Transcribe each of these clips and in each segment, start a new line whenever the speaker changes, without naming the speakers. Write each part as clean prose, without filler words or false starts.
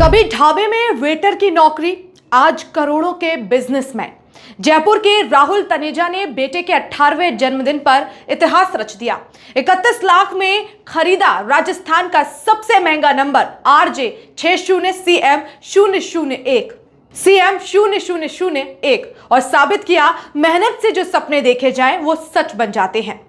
कभी ढाबे में वेटर की नौकरी, आज करोड़ों के बिजनेसमैन। जयपुर के राहुल तनेजा ने बेटे के 18वें जन्मदिन पर इतिहास रच दिया। 31 लाख में खरीदा राजस्थान का सबसे महंगा नंबर RJ 60 CM 001 और साबित किया, मेहनत से जो सपने देखे जाएं वो सच बन जाते हैं।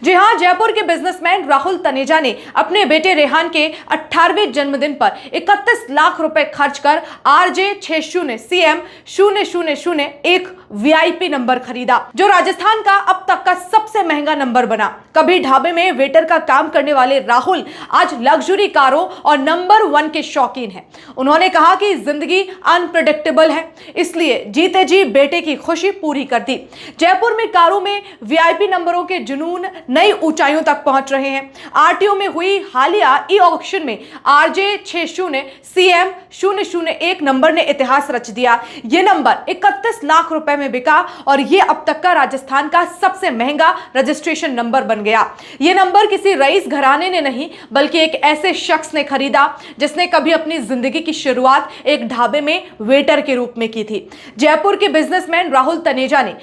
जी हां, जयपुर के बिजनेसमैन राहुल तनेजा ने अपने बेटे रेहान के 18वें जन्मदिन पर 31 लाख रुपए खर्च कर RJ 60 CM 001 VIP नंबर खरीदा, जो राजस्थान का अब तक का सबसे महंगा नंबर बना। कभी ढाबे में वेटर का काम करने वाले राहुल आज लग्जरी कारों और नंबर 1 के शौकीन हैं। उन्होंने कहा कि जिंदगी अनप्रेडिक्टेबल है, इसलिए जीते जी बेटे की खुशी पूरी कर दी। जयपुर में कारों में VIP नंबरों के जुनून नई ऊंचाइयों तक पहुंच रहे हैं। RTO में हुई हालिया ऑक्शन में RJ 60 CM 001 नंबर ने इतिहास रच दिया। यह नंबर 31 लाख रुपए में बिका और यह अब तक का राजस्थान का सबसे महंगा रजिस्ट्रेशन नंबर बन गया। यह नंबर किसी रईस घराने ने नहीं, बल्कि एक ऐसे शख्स ने खरीदा जिसने कभी अपनी जिंदगी की शुरुआत एक ढाबे में वेटर के रूप में की थी। जयपुर के बिजनेसमैन राहुल तनेजा ने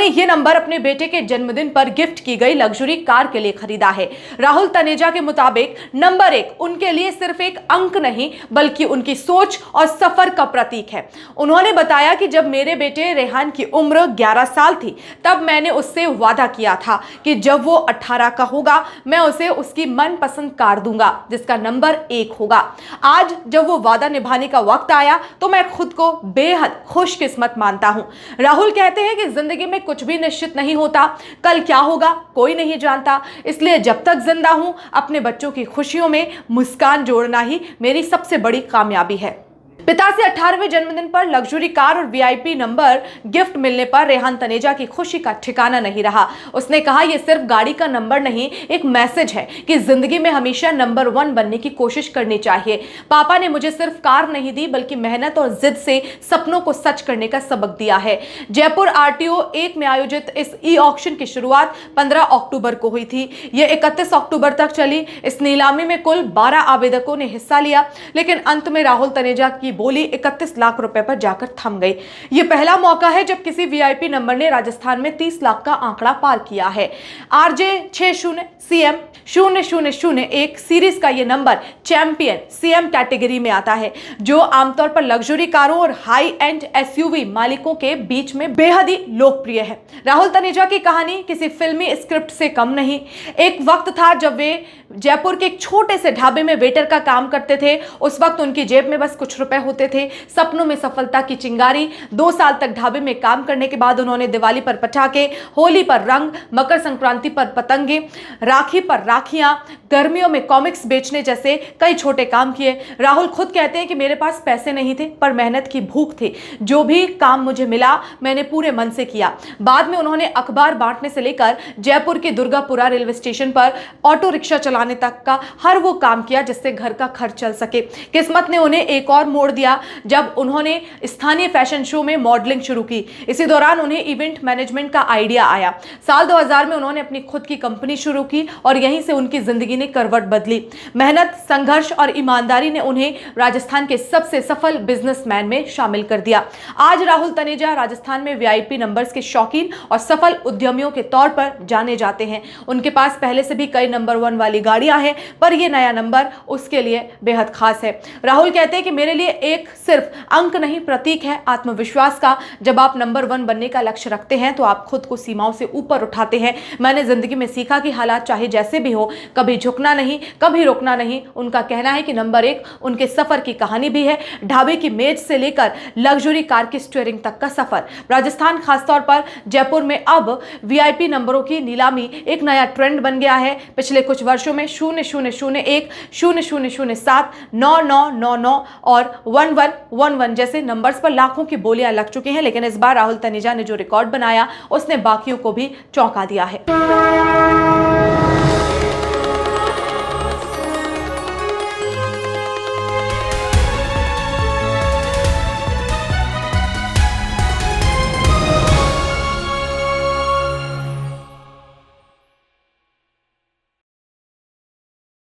यह नंबर अपने बेटे के जन्मदिन पर गिफ्ट की गई लग्जरी कार के लिए खरीदा है। राहुल तनेजा के मुताबिक नंबर 1 उनके लिए सिर्फ एक अंक नहीं, बल्कि उनकी सोच और सफर का प्रतीक है। उन्होंने बताया कि जब मेरे बेटे रेहान की उम्र 11 साल थी, तब मैंने उससे वादा किया था कि जब वो 18 का होगा, मैं उसे उसकी मनपसंद कार दूंगा जिसका नंबर 1 होगा। आज जब वो वादा निभाने का वक्त आया, तो मैं खुद को बेहद खुशकिस्मत मानता हूं। राहुल कहते हैं कि जिंदगी में कुछ भी निश्चित नहीं होता, कल क्या होगा कोई नहीं जानता, इसलिए जब तक जिंदा हूं, अपने बच्चों की खुशियों में मुस्कान जोड़ना ही मेरी सबसे बड़ी कामयाबी है। पिता से 18वें जन्मदिन पर लग्जरी कार और VIP नंबर गिफ्ट मिलने पर रेहान तनेजा की खुशी का ठिकाना नहीं रहा। उसने कहा, यह सिर्फ गाड़ी का नंबर नहीं, एक मैसेज है कि जिंदगी में हमेशा नंबर 1 बनने की कोशिश करनी चाहिए। पापा ने मुझे सिर्फ कार नहीं दी, बल्कि मेहनत और जिद से सपनों को सच करने का सबक दिया है। जयपुर RTO 1 में आयोजित इस ऑक्शन की शुरुआत 15 अक्टूबर को हुई थी। यह 31 अक्टूबर तक चली। इस नीलामी में कुल 12 आवेदकों ने हिस्सा लिया, लेकिन अंत में राहुल तनेजा की बोली 31 लाख रुपए पर जाकर थम गई। यह पहला मौका है जब किसी VIP नंबर ने राजस्थान में 30 लाख का आंकड़ा पार किया है। RJ 60 CM 001 सीरीज का यह नंबर चैंपियन CM कैटेगरी में आता है, जो आमतौर पर लग्जरी कारों और हाई एंड SUV मालिकों के बीच में बेहद ही लोकप्रिय है। राहुल तनेजा की कहानी किसी फिल्मी स्क्रिप्ट से कम नहीं। एक वक्त था जब वे जयपुर के एक छोटे से ढाबे में वेटर का काम करते थे। उस वक्त उनकी जेब में बस कुछ रुपए होते थे। सपनों में सफलता की चिंगारी। 2 साल तक ढाबे में काम करने के बाद उन्होंने दिवाली पर पटाखे, होली पर रंग, मकर संक्रांति पर पतंगे, राखी पर राखियां, गर्मियों में कॉमिक्स बेचने जैसे कई छोटे काम किए। राहुल खुद कहते हैं कि मेरे पास पैसे नहीं थे, पर मेहनत की भूख थी। जो भी काम मुझे मिला, मैंने पूरे मन से किया। बाद में उन्होंने अखबार बांटने से लेकर जयपुर के दुर्गापुरा रेलवे स्टेशन पर ऑटो रिक्शा चलाने तक का हर वो काम किया जिससे घर का खर्च चल सके। किस्मत ने उन्हें एक और मोड़ दिया जब उन्होंने स्थानीय फैशन शो में मॉडलिंग शुरू की। इसी दौरान उन्हें इवेंट मैनेजमेंट का आइडिया आया। साल 2000 में उन्होंने अपनी खुद की कंपनी शुरू की और यहीं से उनकी जिंदगी ने करवट बदली। मेहनत, संघर्ष और ईमानदारी ने उन्हें राजस्थान के सबसे सफल बिजनेसमैन में शामिल कर दिया। आज राहुल तनेजा राजस्थान में VIP नंबर्स के शौकीन और सफल उद्यमियों के तौर पर जाने जाते हैं। उनके पास पहले से भी कई नंबर 1 वाली गाड़ियां हैं, पर यह नया नंबर उसके लिए बेहद खास है। राहुल कहते हैं कि मेरे लिए एक सिर्फ अंक नहीं, प्रतीक है आत्मविश्वास का। जब आप नंबर 1 बनने का लक्ष्य रखते हैं, तो आप खुद को सीमाओं से ऊपर उठाते हैं। मैंने जिंदगी में सीखा कि हालात चाहे जैसे भी हो, कभी झुकना नहीं, कभी रुकना नहीं। उनका कहना है कि नंबर 1 उनके सफर की कहानी भी है। ढाबे की मेज से लेकर लग्जरी कार की स्टीयरिंग तक का सफर। राजस्थान, खासतौर पर जयपुर में अब VIP नंबरों की नीलामी एक नया ट्रेंड बन गया है। पिछले कुछ वर्षों में 0001, 0007, 9999 और 1111 जैसे नंबर्स पर लाखों की बोलियां लग चुकी हैं, लेकिन इस बार राहुल तनेजा ने जो रिकॉर्ड बनाया, उसने बाकियों को भी चौंका दिया है।